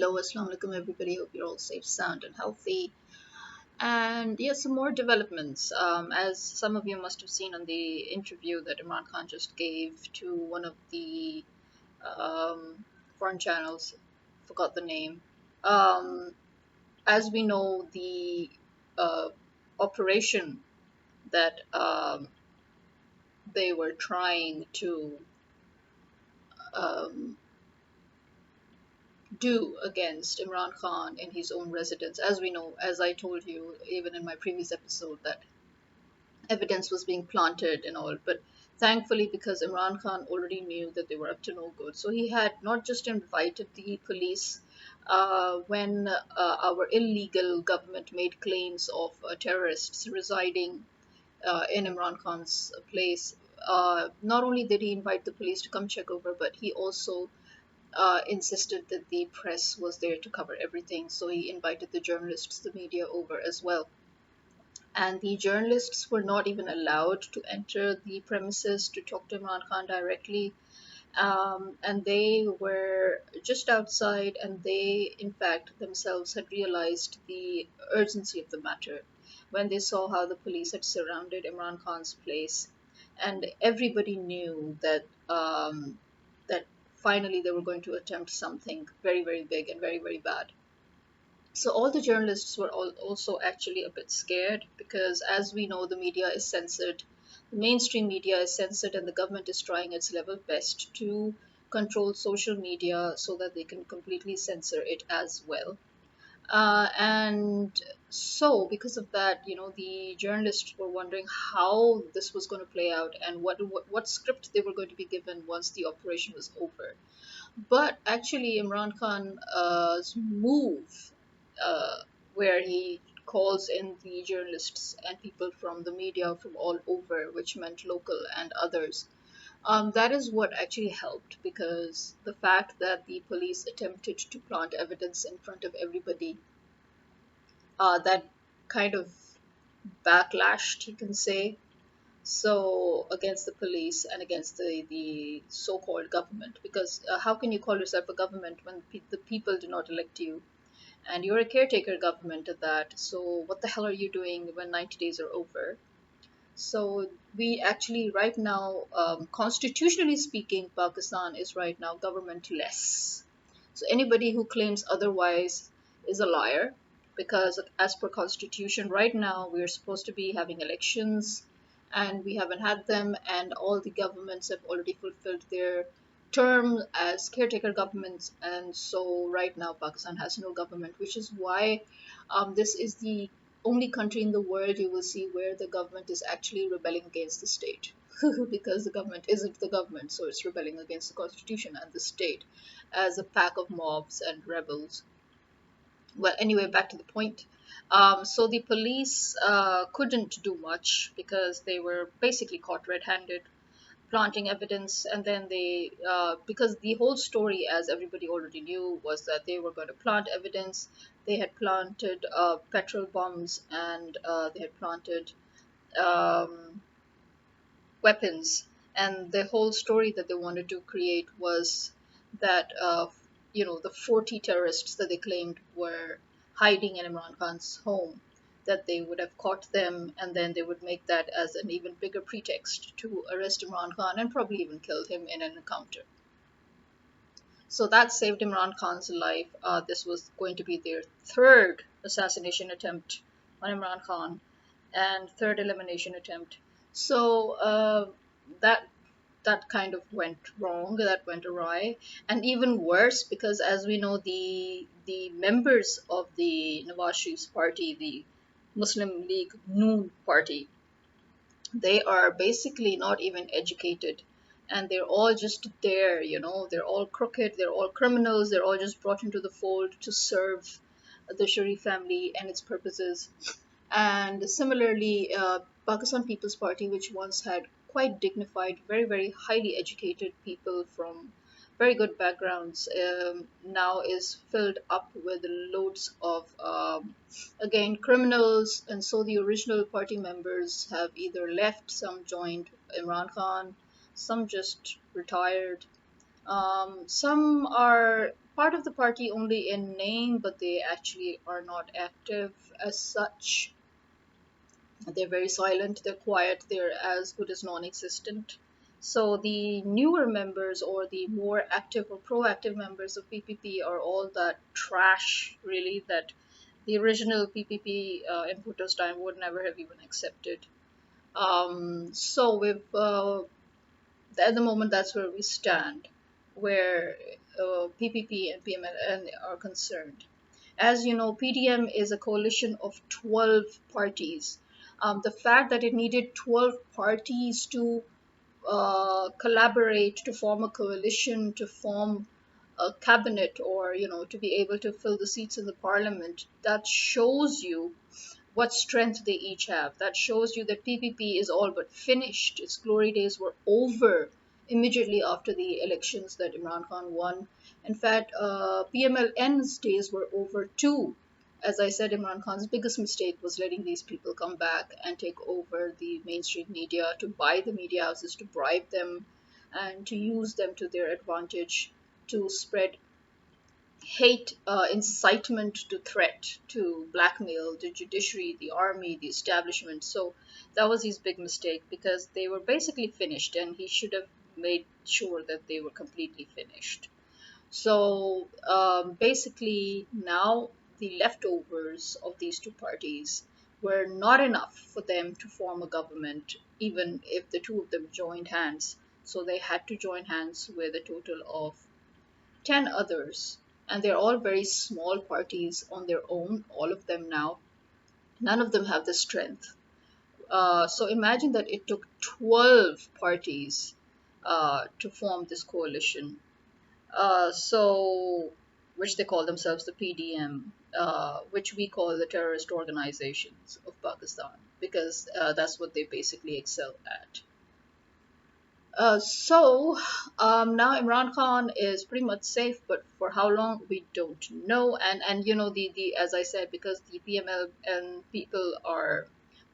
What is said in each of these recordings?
Hello, Assalamu alaikum, everybody. Hope you're all safe, sound, and healthy. And yes, some more developments. As some of you must have seen on the interview that Imran Khan just gave to one of the um, foreign channels, forgot the name. Um, as we know, the uh, operation that they were trying to um, do against Imran Khan in his own residence. As we know, as I told you even in my previous episode, that evidence was being planted and all. But thankfully, because Imran Khan already knew that they were up to no good, so he had not just invited the police when our illegal government made claims of terrorists residing in Imran Khan's place. Not only did he invite the police to come check over, but he also insisted that the press was there to cover everything. So he invited the journalists, the media over as well. And the journalists were not even allowed to enter the premises to talk to Imran Khan directly. And they were just outside, and they, in fact, themselves had realized the urgency of the matter when they saw how the police had surrounded Imran Khan's place. And everybody knew that finally they were going to attempt something very, very big and very, very bad. So all the journalists were also actually a bit scared because, as we know, the media is censored, the mainstream media is censored, and the government is trying its level best to control social media so that they can completely censor it as well. And so, because of that, the journalists were wondering how this was going to play out and what script they were going to be given once the operation was over. But actually, Imran Khan's move, uh, where he calls in the journalists and people from the media from all over, which meant local and others, that is what actually helped, because the fact that the police attempted to plant evidence in front of everybody, that kind of backlashed, you can say, so against the police and against the so-called government, because how can you call yourself a government when the people do not elect you, and you're a caretaker government at that? So what the hell are you doing when 90 days are over? So we actually right now, constitutionally speaking, Pakistan is right now governmentless. So anybody who claims otherwise is a liar, because as per constitution right now we are supposed to be having elections, and we haven't had them, and all the governments have already fulfilled their term as caretaker governments, and so right now Pakistan has no government, which is why this is the only country in the world you will see where the government is actually rebelling against the state. Because the government isn't the government, so it's rebelling against the constitution and the state as a pack of mobs and rebels. Well, anyway, back to the point. So the police couldn't do much because they were basically caught red-handed planting evidence. And then they, because the whole story, as everybody already knew, was that they were going to plant evidence. They had planted petrol bombs, and they had planted um, weapons. And the whole story that they wanted to create was that, the 40 terrorists that they claimed were hiding in Imran Khan's home, that they would have caught them, and then they would make that as an even bigger pretext to arrest Imran Khan and probably even kill him in an encounter. So that saved Imran Khan's life. This was going to be their third assassination attempt on Imran Khan, and third elimination attempt. So that that kind of went wrong, that went awry, and even worse, because as we know, the members of the Nawaz Sharif's party, the Muslim League Noon party, they are basically not even educated, and they're all just there, they're all crooked, they're all criminals, they're all just brought into the fold to serve the Sharif family and its purposes. And similarly, Pakistan People's Party, which once had quite dignified, very, very highly educated people from very good backgrounds, now is filled up with loads of, again, criminals. And so the original party members have either left, some joined Imran Khan, some just retired, some are part of the party only in name, but they actually are not active as such. They're very silent, they're quiet, they're as good as non existent. So the newer members or the more active or proactive members of PPP are all that trash, really, that the original PPP in Bhutto's time would never have even accepted. So we've at the moment that's where we stand, where PPP and PMLn are concerned. As you know, PDM is a coalition of 12 parties. The fact that it needed 12 parties to collaborate, to form a coalition, to form a cabinet, or to be able to fill the seats in the parliament, that shows you what strength they each have. That shows you that PPP is all but finished. Its glory days were over immediately after the elections that Imran Khan won. In fact, PMLN's days were over too. As I said, Imran Khan's biggest mistake was letting these people come back and take over the mainstream media, to buy the media houses, to bribe them, and to use them to their advantage to spread hate, incitement to threat, to blackmail the judiciary, the army, the establishment. So that was his big mistake, because they were basically finished, and he should have made sure that they were completely finished. So basically, now the leftovers of these two parties were not enough for them to form a government, even if the two of them joined hands. So they had to join hands with a total of 10 others, and they're all very small parties on their own, all of them now. None of them have the strength. So imagine that it took 12 parties to form this coalition. So, which they call themselves the PDM, which we call the terrorist organizations of Pakistan, because that's what they basically excel at. So now Imran Khan is pretty much safe, but for how long we don't know. And the as I said, because the PML and people are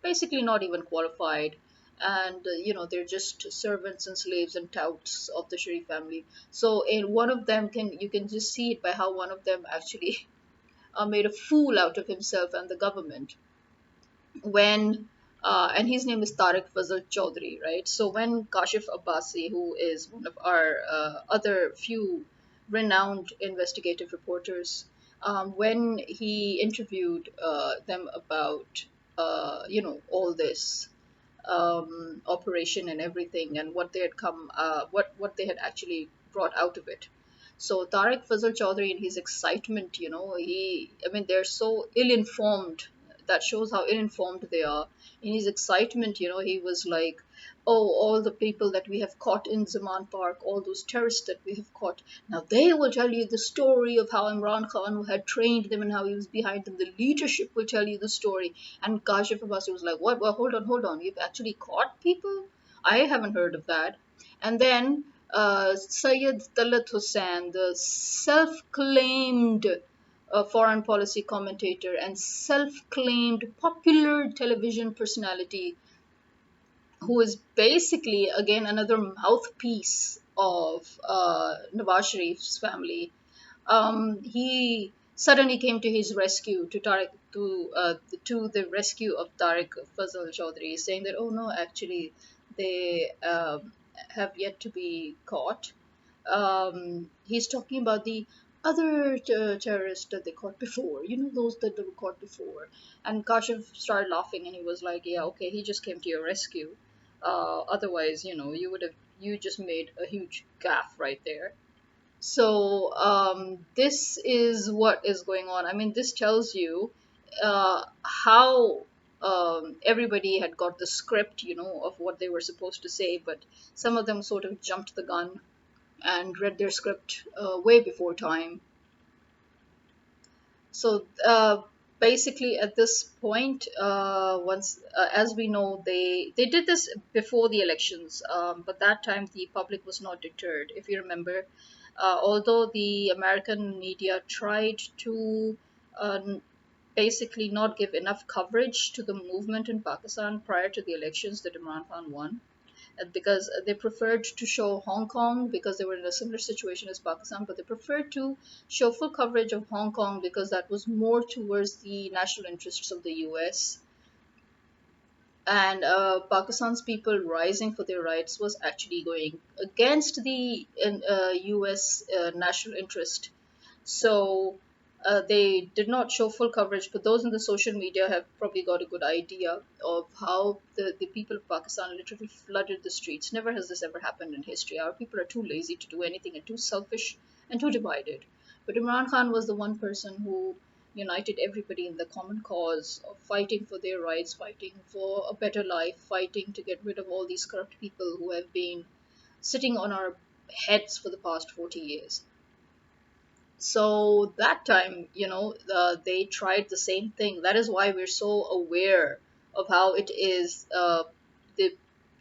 basically not even qualified, and they're just servants and slaves and touts of the Sharif family. So in one of them, can you can just see it by how one of them actually made a fool out of himself and the government when and his name is Tariq Fazal Chaudhry, right? So when Kashif Abbasi, who is one of our other few renowned investigative reporters, when he interviewed them about all this operation and everything, and what they had what they had actually brought out of it. So Tariq Fazal Chaudhry, in his excitement, I mean, they're so ill-informed. That shows how ill-informed they are. In his excitement, he was like, "Oh, all the people that we have caught in Zaman Park, all those terrorists that we have caught, now they will tell you the story of how Imran Khan had trained them and how he was behind them. The leadership will tell you the story." And Kashif Abbasi was like, "What? Well, hold on, hold on. You've actually caught people? I haven't heard of that." And then Sayyid Talat Hussain, the self-claimed foreign policy commentator and self-claimed popular television personality, who is basically again another mouthpiece of Nawaz Sharif's family. He suddenly came to his rescue, to the rescue of Tariq Fazal Chaudhry, saying that, "Oh no, actually they have yet to be caught." He's talking about the other terrorists that they caught before, those that they were caught before. And Kashif started laughing, and he was like, "Yeah, okay, he just came to your rescue. Otherwise, you just made a huge gaffe right there." So this is what is going on. I mean, this tells you how everybody had got the script, of what they were supposed to say, but some of them sort of jumped the gun and read their script way before time. So basically, at this point, once as we know, they did this before the elections, but that time the public was not deterred. If you remember, although the American media tried to basically not give enough coverage to the movement in Pakistan prior to the elections that Imran Khan won, because they preferred to show Hong Kong because they were in a similar situation as Pakistan, but they preferred to show full coverage of Hong Kong because that was more towards the national interests of the US. And Pakistan's people rising for their rights was actually going against the US national interest. So they did not show full coverage, but those in the social media have probably got a good idea of how the people of Pakistan literally flooded the streets. Never has this ever happened in history. Our people are too lazy to do anything and too selfish and too divided. But Imran Khan was the one person who united everybody in the common cause of fighting for their rights, fighting for a better life, fighting to get rid of all these corrupt people who have been sitting on our heads for the past 40 years. So that time, they tried the same thing. That is why we're so aware of how it is the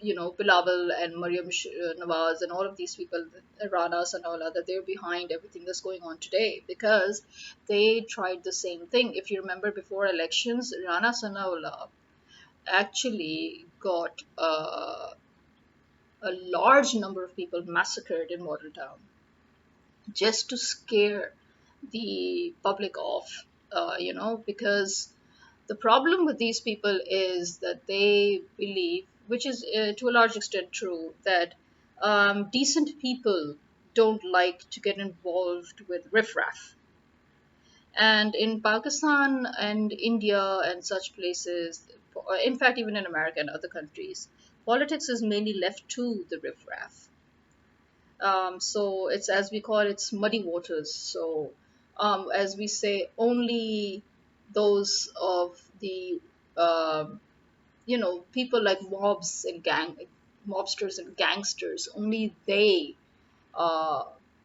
Bilawal and Maryam Nawaz and all of these people, Rana Sanawala, that they're behind everything that's going on today because they tried the same thing. If you remember before elections, Rana Sanawala actually got a large number of people massacred in Model Town just to scare the public off, because the problem with these people is that they believe, which is to a large extent true, that decent people don't like to get involved with riffraff. And in Pakistan and India and such places, in fact, even in America and other countries, politics is mainly left to the riffraff. So it's, as we call it, it's muddy waters. So as we say, only those of the people like mobsters and gangsters, only they uh,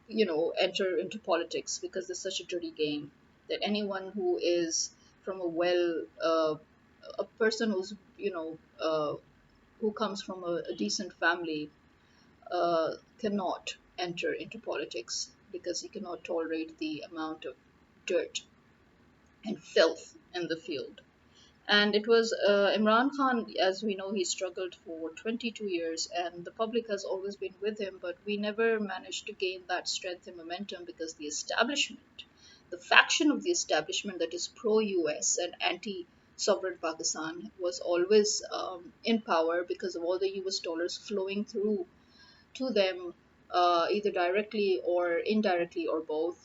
enter into politics because it's such a dirty game that anyone who is from a person who's who comes from a decent family cannot enter into politics because he cannot tolerate the amount of dirt and filth in the field. And it was Imran Khan, as we know, he struggled for 22 years, and the public has always been with him, but we never managed to gain that strength and momentum because the establishment, the faction of the establishment that is pro US and anti sovereign Pakistan, was always in power because of all the US dollars flowing through to them, either directly or indirectly or both,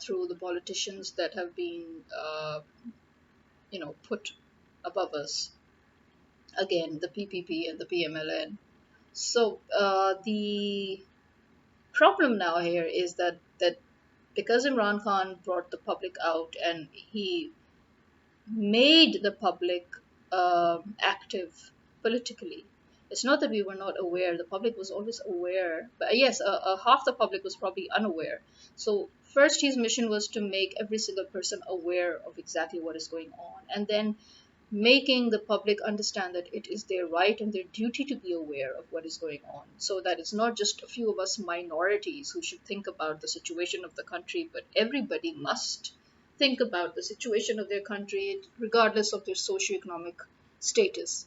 through the politicians that have been, put above us. Again, the PPP and the PMLn. So the problem now here is that because Imran Khan brought the public out and he made the public active politically. It's not that we were not aware. The public was always aware. But yes, half the public was probably unaware. So, first, his mission was to make every single person aware of exactly what is going on. And then making the public understand that it is their right and their duty to be aware of what is going on. So that it's not just a few of us minorities who should think about the situation of the country, but everybody must think about the situation of their country regardless of their socioeconomic status.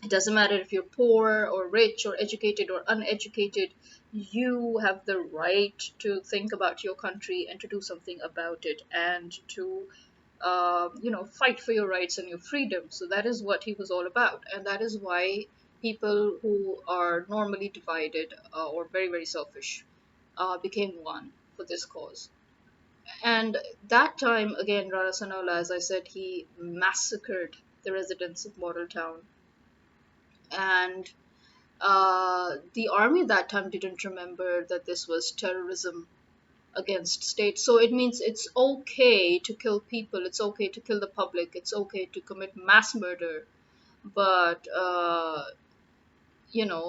It doesn't matter if you're poor or rich or educated or uneducated, you have the right to think about your country and to do something about it and to fight for your rights and your freedom. So that is what he was all about, and that is why people who are normally divided or very very selfish became one for this cause. And that time again, Rana Sanawala, as I said, he massacred the residents of Model Town, and the army that time didn't remember that this was terrorism against state. So it means it's okay to kill people, it's okay to kill the public, it's okay to commit mass murder, but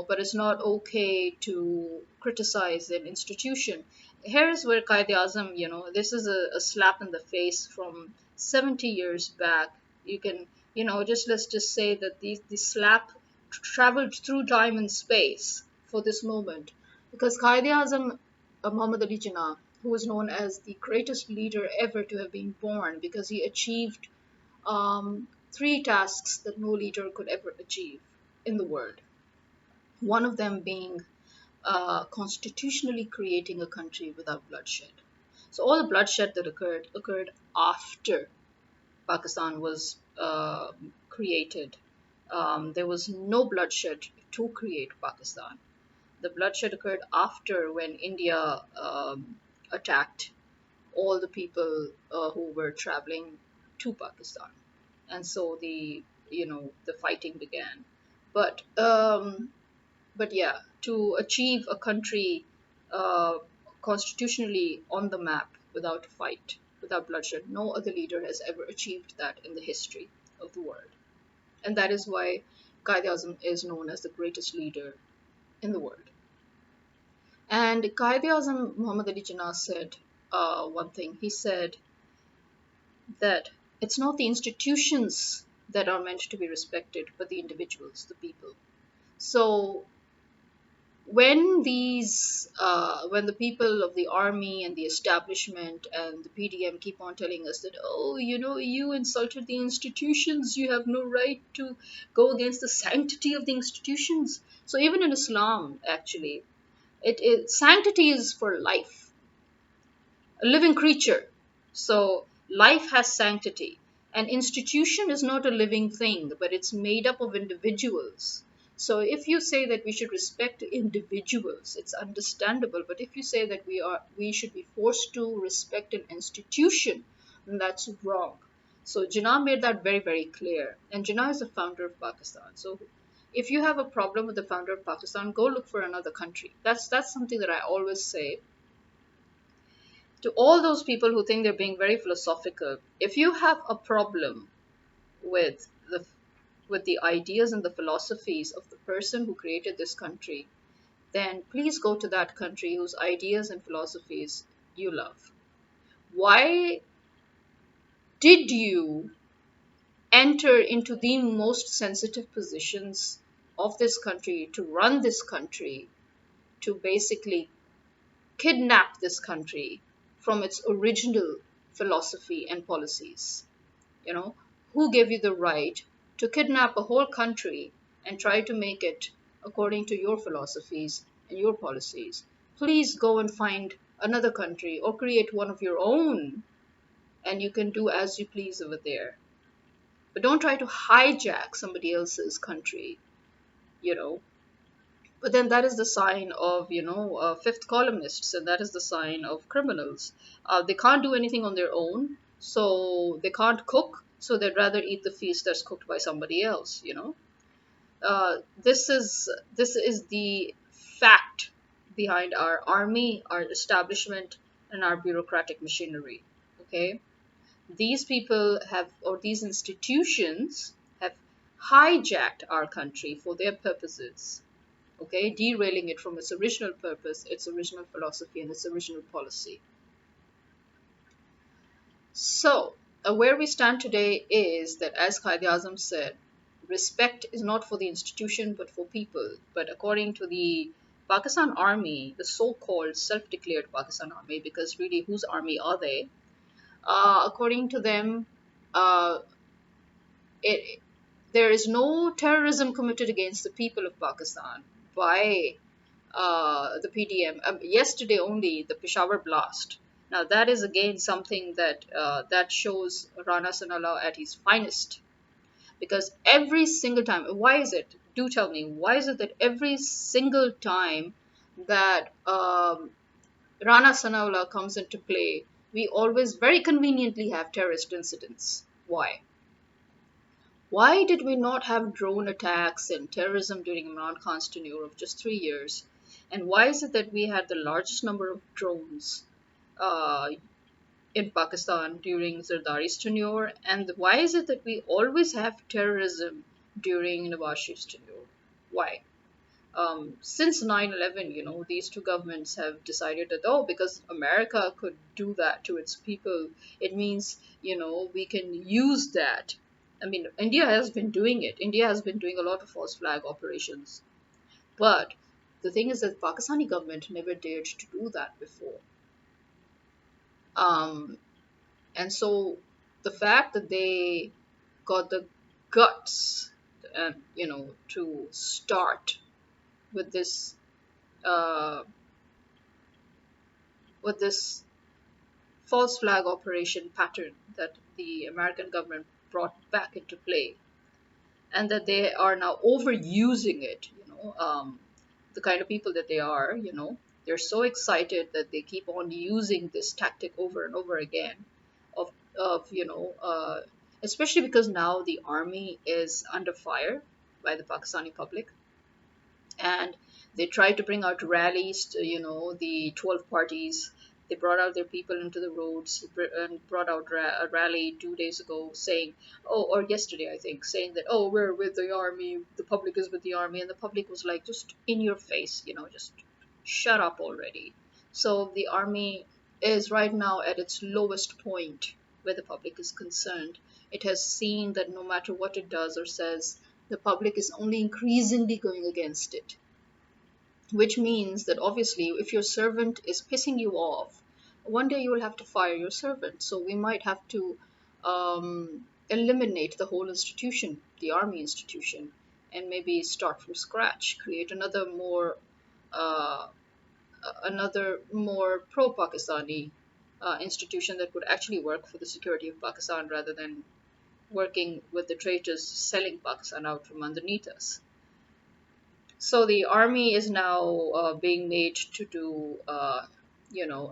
but it's not okay to criticize an institution. Here is where Qaid Azam, this is a slap in the face from 70 years back. You can, just let's just say that the slap traveled through time and space for this moment. Because Qaid Azam, Muhammad Ali Jinnah, who was known as the greatest leader ever to have been born because he achieved three tasks that no leader could ever achieve in the world. One of them being constitutionally creating a country without bloodshed. So all the bloodshed that occurred after Pakistan was created. There was no bloodshed to create Pakistan. The bloodshed occurred after when India attacked all the people who were traveling to Pakistan, and so the fighting began. But yeah, to achieve a country uh, constitutionally on the map without a fight, without bloodshed, no other leader has ever achieved that in the history of the world, and that is why Qaid Azam is known as the greatest leader in the world. And Qaid Azam Muhammad Ali Jinnah said one thing. He said that it's not the institutions that are meant to be respected, but the individuals, the people. So when the people of the army and the establishment and the PDM keep on telling us that, oh, you insulted the institutions, you have no right to go against the sanctity of the institutions. So even in Islam, actually, sanctity is for life, a living creature. So life has sanctity. An institution is not a living thing, but it's made up of individuals. So if you say that we should respect individuals, it's understandable. But if you say that we should be forced to respect an institution, then that's wrong. So Jinnah made that very, very clear. And Jinnah is the founder of Pakistan. So if you have a problem with the founder of Pakistan, go look for another country. That's something that I always say to all those people who think they're being very philosophical. If you have a problem with the ideas and the philosophies of the person who created this country, then please go to that country whose ideas and philosophies you love. Why did you enter into the most sensitive positions of this country to run this country, to basically kidnap this country from its original philosophy and policies? You know, who gave you the right to kidnap a whole country and try to make it according to your philosophies and your policies? Please go and find another country or create one of your own, and you can do as you please over there. But don't try to hijack somebody else's country, you know. But then that is the sign of, fifth columnists, and that is the sign of criminals. They can't do anything on their own, so they can't cook, so they'd rather eat the feast that's cooked by somebody else, this is the fact behind our army, our establishment, and our bureaucratic machinery. Okay, these people have, or these institutions have hijacked our country for their purposes, okay, derailing it from its original purpose, its original philosophy, and its original policy. So, where we stand today is that, as Qaid Azam said, respect is not for the institution but for people. But according to the Pakistan Army, the so called self declared Pakistan Army, because really, whose army are they? According to them, uh, it, there is no terrorism committed against the people of Pakistan by the PDM. Yesterday only, the Peshawar blast. Now that is again something that shows Rana Sanallah at his finest, because every single time, why is it? Do tell me, why is it that every single time that Rana Sanallah comes into play, we always very conveniently have terrorist incidents? Why? Why did we not have drone attacks and terrorism during Imran Khan's tenure of just 3 years? And why is it that we had the largest number of drones uh, in Pakistan during Zardari's tenure? And why is it that we always have terrorism during Nawaz Sharif's tenure? Why? Since 9/11, these two governments have decided that, oh, because America could do that to its people, it means, we can use that. I mean, India has been doing it. India has been doing a lot of false flag operations. But the thing is that Pakistani government never dared to do that before. Um, and so the fact that they got the guts, to start with uh, this false flag operation pattern that the American government brought back into play, and that they are now overusing it. The kind of people that they are, they're so excited that they keep on using this tactic over and over again. Of especially because now the army is under fire by the Pakistani public, and they tried to bring out rallies to, the 12 parties. They brought out their people into the roads and brought out a rally 2 days ago saying, oh, or yesterday I think, saying that, oh, we're with the army, the public is with the army. And the public was like, just in your face, just shut up already. So the army is right now at its lowest point where the public is concerned. It has seen that no matter what it does or says, the public is only increasingly going against it, which means that obviously, if your servant is pissing you off, one day you will have to fire your servant. So we might have to eliminate the whole institution, the army institution, and maybe start from scratch, create uh, another more pro-Pakistani institution that would actually work for the security of Pakistan rather than working with the traitors selling Pakistan out from underneath us. So the army is now being made to do,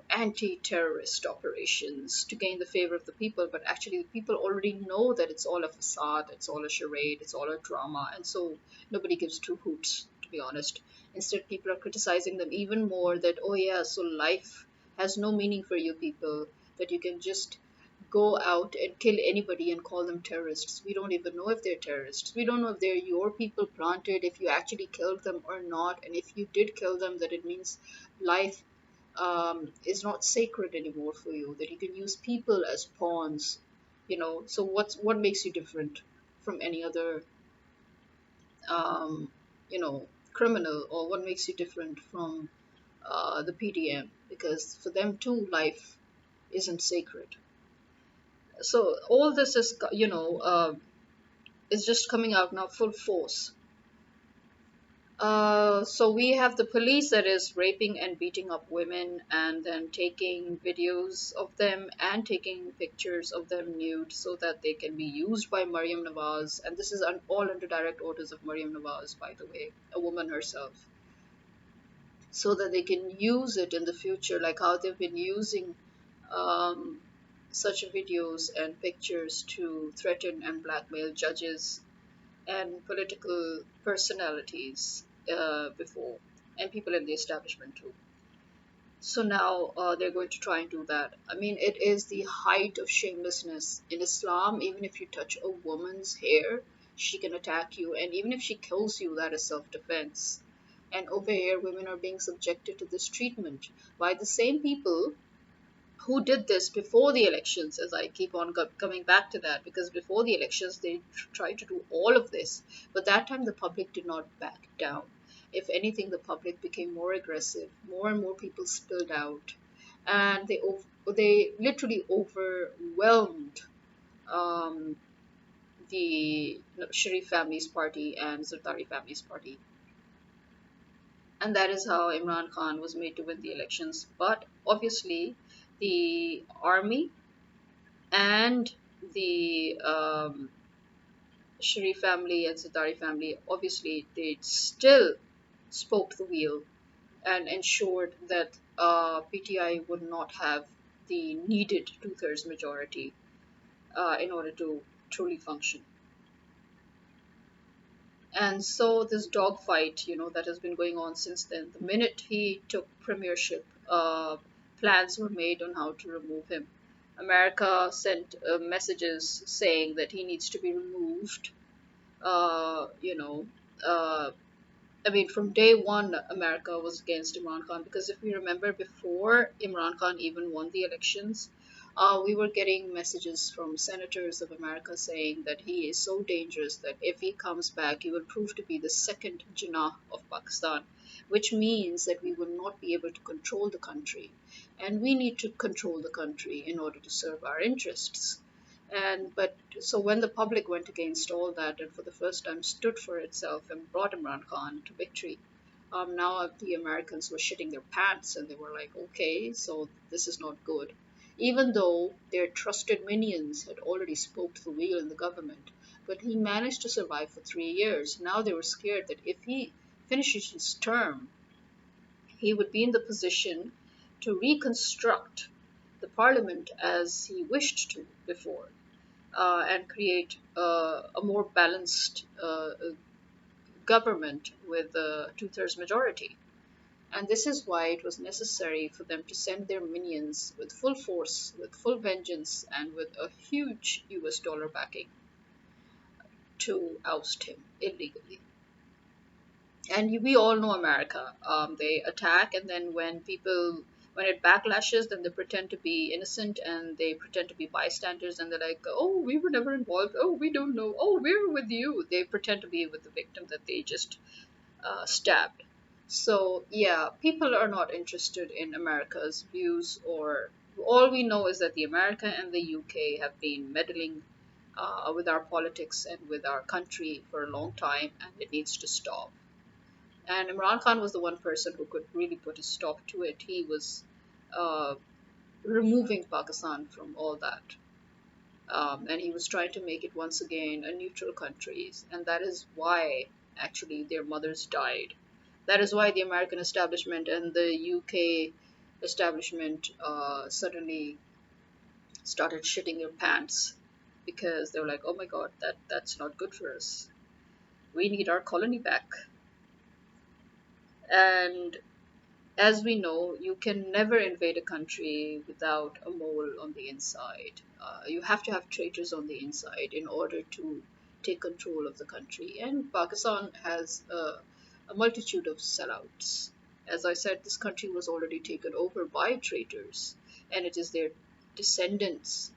anti-terrorist operations to gain the favor of the people. But actually, the people already know that it's all a facade, it's all a charade, it's all a drama, and so nobody gives two hoots, to be honest. Instead, people are criticizing them even more. That, oh yeah, so life has no meaning for you people. That you can just go out and kill anybody and call them terrorists. We don't even know if they're terrorists. We don't know if they're your people planted, if you actually killed them or not. And if you did kill them, that it means life is not sacred anymore for you, that you can use people as pawns. So what makes you different from any other, um, you know, criminal, or what makes you different from the PDM? Because for them too, life isn't sacred. So all this is just coming out now full force. So we have the police that is raping and beating up women and then taking videos of them and taking pictures of them nude so that they can be used by Maryam Nawaz. And this is all under direct orders of Maryam Nawaz, by the way, a woman herself, so that they can use it in the future, like how they've been using um, such videos and pictures to threaten and blackmail judges and political personalities before, and people in the establishment too. So now they're going to try and do that. I mean, it is the height of shamelessness. In Islam, even if you touch a woman's hair, she can attack you, and even if she kills you, that is self defense. And over here, women are being subjected to this treatment by the same people who did this before the elections, as I keep on coming back to that, because before the elections they tried to do all of this, but that time the public did not back down. If anything, the public became more aggressive, more and more people spilled out, and they literally overwhelmed um, the Sharif family's party and Zardari family's party. And that is how Imran Khan was made to win the elections. But obviously, the army and the Sharif family and Zardari family, obviously, they still spoke the wheel and ensured that PTI would not have the needed two-thirds majority in order to truly function. And so this dogfight, that has been going on since then. The minute he took premiership, plans were made on how to remove him. America sent messages saying that he needs to be removed. Uh, you know, uh, I mean, from day one, America was against Imran Khan, because if we remember, before Imran Khan even won the elections, we were getting messages from senators of America saying that he is so dangerous that if he comes back, he will prove to be the second Jinnah of Pakistan, which means that we will not be able to control the country. And we need to control the country in order to serve our interests. And but so when the public went against all that and for the first time stood for itself and brought Imran Khan to victory, Now the Americans were shitting their pants and they were like, okay, so this is not good. Even though their trusted minions had already spoke the wheel in the government, but he managed to survive for 3 years. Now they were scared that if he finishes his term, he would be in the position to reconstruct the parliament as he wished to before, and create a more balanced government with a two-thirds majority. And this is why it was necessary for them to send their minions with full force, with full vengeance, and with a huge US dollar backing to oust him illegally. And we all know America. They attack, and then when it backlashes, then they pretend to be innocent and they pretend to be bystanders, and they're like, "Oh, we were never involved. Oh, we don't know. Oh, we're with you." They pretend to be with the victim that they just stabbed. So yeah, people are not interested in America's views, or all we know is that the America and the UK have been meddling with our politics and with our country for a long time, and it needs to stop. And Imran Khan was the one person who could really put a stop to it. He was uh, removing Pakistan from all that. And he was trying to make it once again a neutral country. And that is why actually their mothers died. That is why the American establishment and the UK establishment suddenly started shitting their pants because they were like, oh my god, that's not good for us. We need our colony back. And as we know, you can never invade a country without a mole on the inside. You have to have traitors on the inside in order to take control of the country. And Pakistan has a multitude of sellouts. As I said, this country was already taken over by traitors, and it is their descendants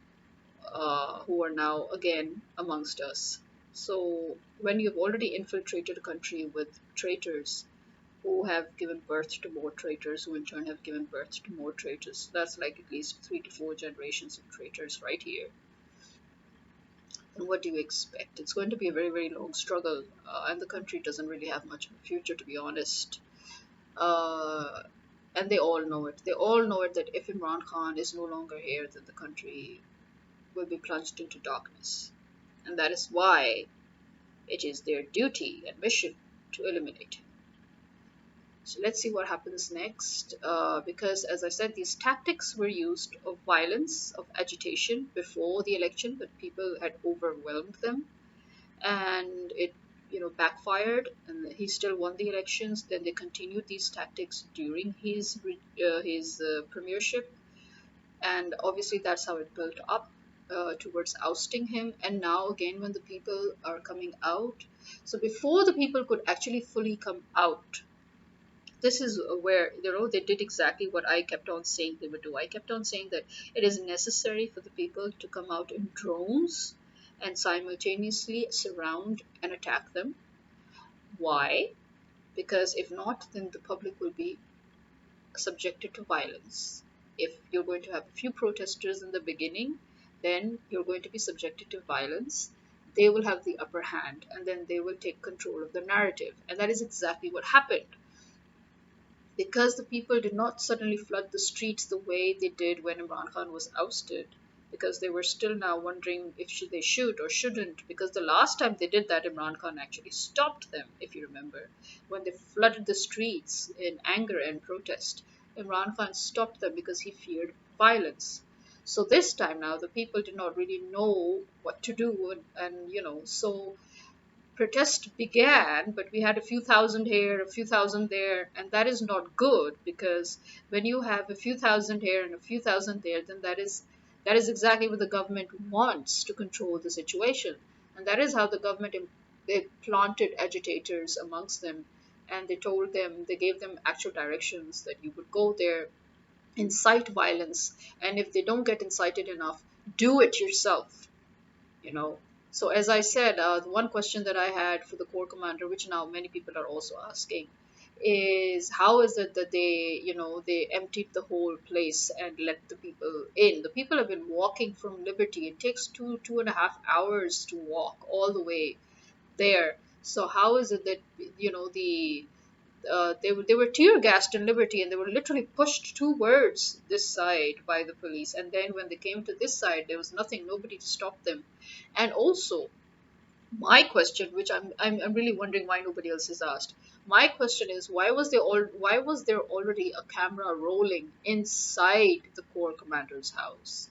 who are now again amongst us. So, when you've already infiltrated a country with traitors, who have given birth to more traitors, who in turn have given birth to more traitors. That's like at least 3 to 4 generations of traitors right here. And what do you expect? It's going to be a very, very long struggle, and the country doesn't really have much of a future, to be honest. Uh, and they all know it. They all know it that if Imran Khan is no longer here, then the country will be plunged into darkness. And that is why it is their duty and mission to eliminate him. So let's see what happens next. Because, as I said, these tactics were used of violence, of agitation before the election, but people had overwhelmed them, and it, backfired. And he still won the elections. Then they continued these tactics during his premiership, and obviously that's how it built up. Towards ousting him, and now again when the people are coming out, so before the people could actually fully come out, this is where they did exactly what I kept on saying they would do. I kept on saying that it is necessary for the people to come out in drones and simultaneously surround and attack them. Why? Because if not, then the public will be subjected to violence. If you're going to have a few protesters in the beginning, then you're going to be subjected to violence. They will have the upper hand, and then they will take control of the narrative. And that is exactly what happened, because the people did not suddenly flood the streets the way they did when Imran Khan was ousted, because they were still now wondering if they should or shouldn't. Because the last time they did that, Imran Khan actually stopped them, if you remember, when they flooded the streets in anger and protest. Imran Khan stopped them because he feared violence. So this time now, the people did not really know what to do, and so protest began, but we had a few thousand here, a few thousand there, and that is not good, because when you have a few thousand here and a few thousand there, then that is exactly what the government wants to control the situation, and that is how the government they planted agitators amongst them, and they gave them actual directions that you would go there, incite violence, and if they don't get incited enough, do it yourself you know so as I said, the one question that I had for the corps commander, which now many people are also asking, is how is it that they emptied the whole place and let the people in. The people have been walking from Liberty. It takes 2.5 hours to walk all the way there. So how is it that the They were tear gassed in Liberty, and they were literally pushed towards this side by the police. And then when they came to this side, there was nothing, nobody to stop them. And also, my question, which I'm really wondering why nobody else has asked. My question is, why was there already a camera rolling inside the Corps commander's house?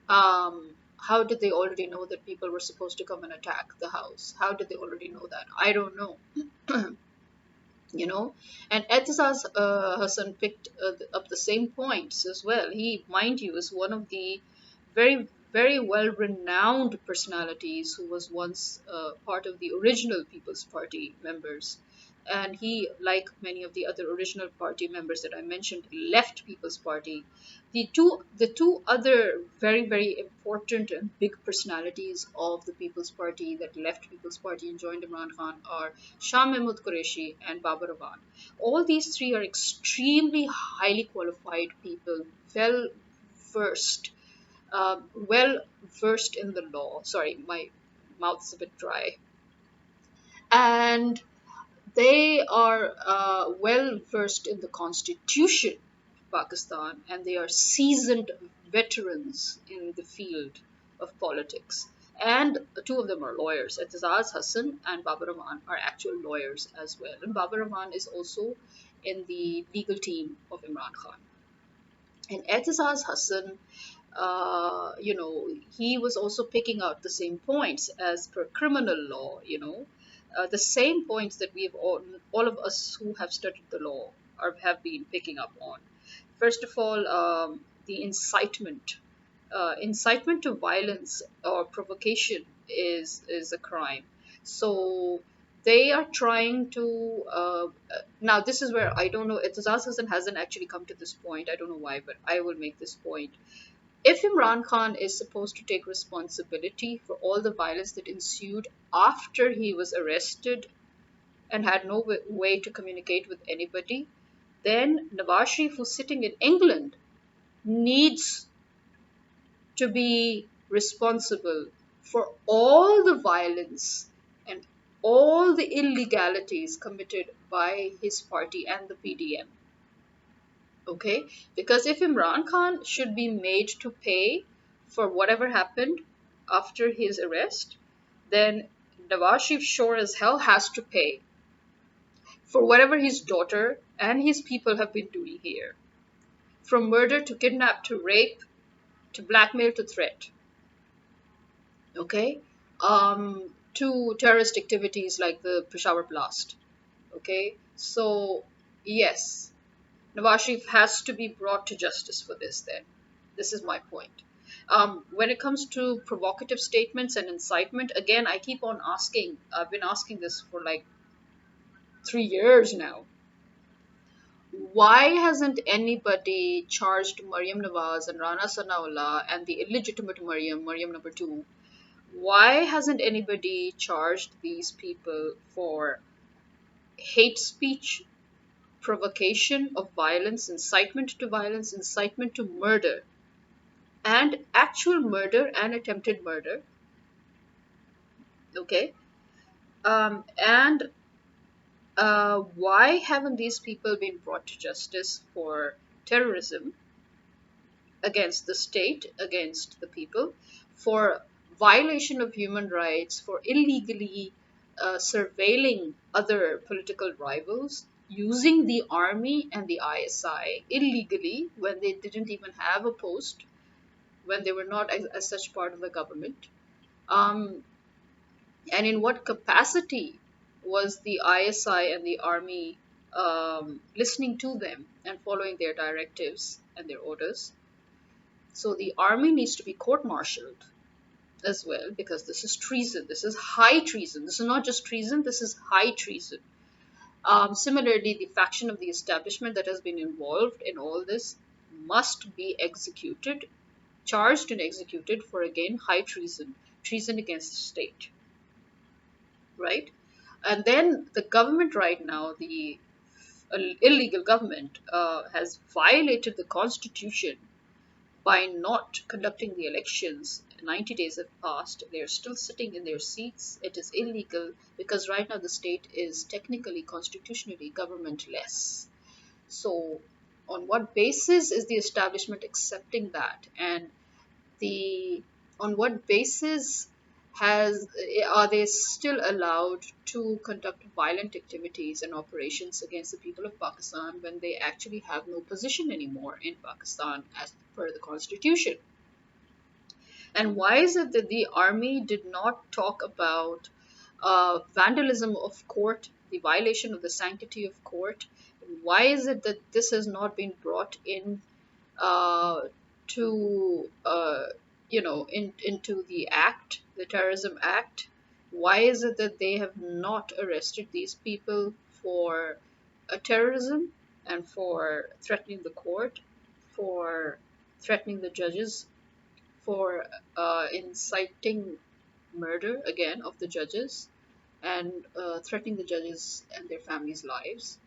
How did they already know that people were supposed to come and attack the house? How did they already know that? I don't know. you know and Etizaz Hassan picked up the same points as well. He, mind you, is one of the very, very well renowned personalities who was once part of the original People's Party members. And he, like many of the other original party members that I mentioned, left People's Party. The two other very, very important and big personalities of the People's Party that left People's Party and joined Imran Khan are Shah Mahmud Qureshi and Babar Awan. All these three are extremely highly qualified people, well versed, well versed in the law. Sorry, my mouth's a bit dry. And they are well versed in the constitution of Pakistan, and they are seasoned veterans in the field of politics. And two of them are lawyers. Etizaz Hassan and Babar Rahman are actual lawyers as well. And Babar Rahman is also in the legal team of Imran Khan. And Etizaz Hassan, he was also picking out the same points as per criminal law, the same points that all of us who have studied the law have been picking up on. First of all, the incitement. Incitement to violence or provocation is a crime. So they are trying to. Now, this is where I don't know. Itazaz Hassan hasn't actually come to this point. I don't know why, but I will make this point. If Imran Khan is supposed to take responsibility for all the violence that ensued after he was arrested and had no way to communicate with anybody, then Nawaz Sharif, who's sitting in England, needs to be responsible for all the violence and all the illegalities committed by his party and the PDM. Okay? Because if Imran Khan should be made to pay for whatever happened after his arrest, then Nawaz Sharif sure as hell has to pay for whatever his daughter and his people have been doing here. From murder to kidnap to rape to blackmail to threat. Okay? To terrorist activities like the Peshawar blast. Okay? So, yes, Nawaz Sharif has to be brought to justice for this then. This is my point. When it comes to provocative statements and incitement, again, I keep on asking, I've been asking this for like 3 years now. Why hasn't anybody charged Maryam Nawaz and Rana Sanaullah and the illegitimate Maryam number two? Why hasn't anybody charged these people for hate speech, provocation of violence, incitement to murder, and actual murder and attempted murder? Okay. And why haven't these people been brought to justice for terrorism against the state, against the people, for violation of human rights, for illegally surveilling other political rivals, using the army and the ISI illegally when they didn't even have a post, when they were not as such part of the government? Um, and in what capacity was the ISI and the army listening to them and following their directives and their orders? So the army needs to be court-martialed as well, because this is treason. This is high treason. This is not just treason, this is high treason. Similarly, the faction of the establishment that has been involved in all this must be executed, charged and executed for, again, high treason, treason against the state. Right? And then the government right now, the illegal government, has violated the constitution by not conducting the elections, 90 days have passed. They're still sitting in their seats. It is illegal because right now the state is technically, constitutionally, governmentless. So, on what basis is the establishment accepting that? And the on what basis has are they still allowed to conduct violent activities and operations against the people of Pakistan when they actually have no position anymore in Pakistan as per the constitution? And why is it that the army did not talk about vandalism of court, the violation of the sanctity of court? Why is it that this has not been brought in uh, to into the act, the terrorism act? Why is it that they have not arrested these people for terrorism and for threatening the court, for threatening the judges, for inciting murder again of the judges, and threatening the judges and their families' lives?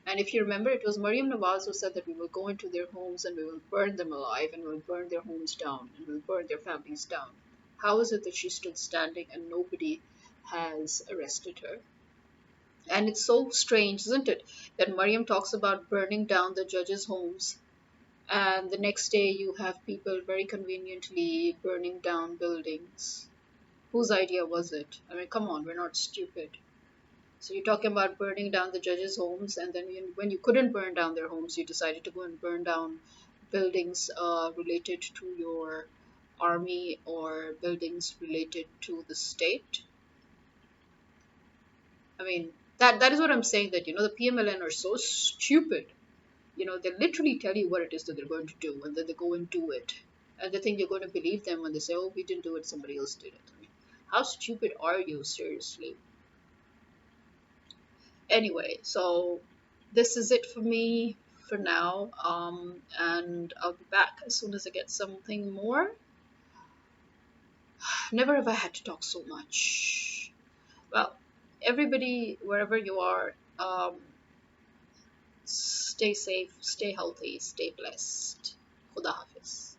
And if you remember, it was Maryam Nawaz who said that we will go into their homes and we will burn them alive and we'll burn their homes down and we'll burn their families down. How is it that she stood standing and nobody has arrested her? And it's so strange, isn't it, that Maryam talks about burning down the judges' homes, and the next day you have people very conveniently burning down buildings. Whose idea was it? I mean, come on, we're not stupid. So you're talking about burning down the judges' homes, and then when you couldn't burn down their homes, you decided to go and burn down buildings related to your army or buildings related to the state. I mean, that is what I'm saying. That the PMLN are so stupid. They literally tell you what it is that they're going to do, and then they go and do it, and they think you're going to believe them when they say, "Oh, we didn't do it; somebody else did it." I mean, how stupid are you, seriously? Anyway, so this is it for me for now, and I'll be back as soon as I get something more. Never have I had to talk so much. Well, everybody, wherever you are, stay safe, stay healthy, stay blessed. Khuda Hafiz.